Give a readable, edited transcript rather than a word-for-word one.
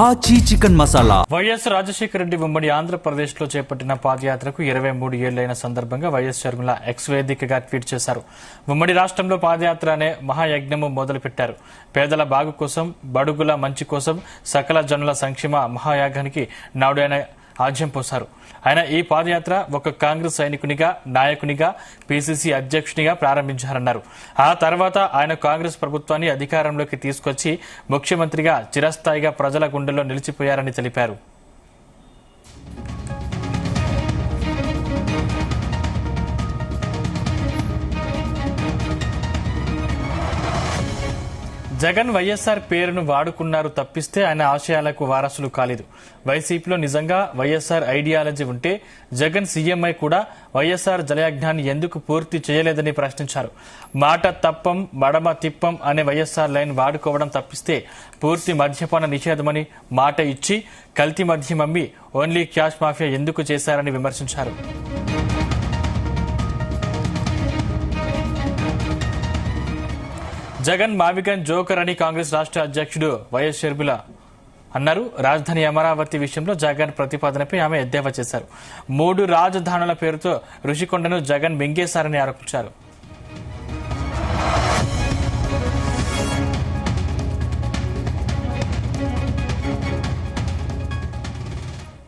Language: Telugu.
ఆచి చికెన్ మసాలా. వైఎస్ రాజశేఖర రెడ్డి ఉమ్మడి ఆంధ్రప్రదేశ్ లో చేపట్టిన పాదయాత్రకు 23 ఏళ్లైన సందర్భంగా వైఎస్ షర్మిల ఎక్స్ వేదికగా ట్వీట్ చేశారు. ఉమ్మడి రాష్ట్రంలో పాదయాత్ర అనే మహాయజ్ఞము మొదలుపెట్టారు. పేదల బాగు కోసం, బడుగుల మంచి కోసం, సకల జనుల సంక్షేమ మహాయాగానికి నాడు ఆయన ఆజ్యం పోశారు. ఆయన ఈ పాదయాత్ర ఒక కాంగ్రెస్ సైనికునిగా, నాయకునిగా, పీసీసీ అధ్యక్షునిగా ప్రారంభించారన్నారు. ఆ తర్వాత ఆయన కాంగ్రెస్ ప్రభుత్వాన్ని అధికారంలోకి తీసుకొచ్చి ముఖ్యమంత్రిగా చిరస్థాయిగా ప్రజల గుండెల్లో నిలిచిపోయారని తెలిపారు. జగన్ వైఎస్ఆర్ పేరును వాడుకున్నారు తప్పిస్తే ఆయన ఆశయాలకు వారసులు కాలేదు. వైసీపీలో నిజంగా వైఎస్ఆర్ ఐడియాలజీ ఉంటే జగన్ సీఎంఐ కూడా వైఎస్ఆర్ జలయజ్ఞాన్ని ఎందుకు పూర్తి చేయలేదని ప్రశ్నించారు. మాట తప్పం మడమ తిప్పం అనే వైఎస్ఆర్ లైన్ వాడుకోవడం తప్పిస్తే పూర్తి మద్యపాన నిషేధమని మాట ఇచ్చి కల్తీ మద్యం అమ్మి ఓన్లీ క్యాష్ మాఫియా ఎందుకు చేశారని విమర్శించారు. జగన్ మావిగన్ జోకర్ అని కాంగ్రెస్ రాష్ట్ర అధ్యక్షుడు వైఎస్ షర్మిల అన్నారు. రాజధాని అమరావతి విషయంలో జగన్ ప్రతిపాదనపై ఆమె ఎద్దేవా చేశారు. 3 రాజధానుల పేరుతో రుషికొండను జగన్ మింగేశారని ఆరోపించారు.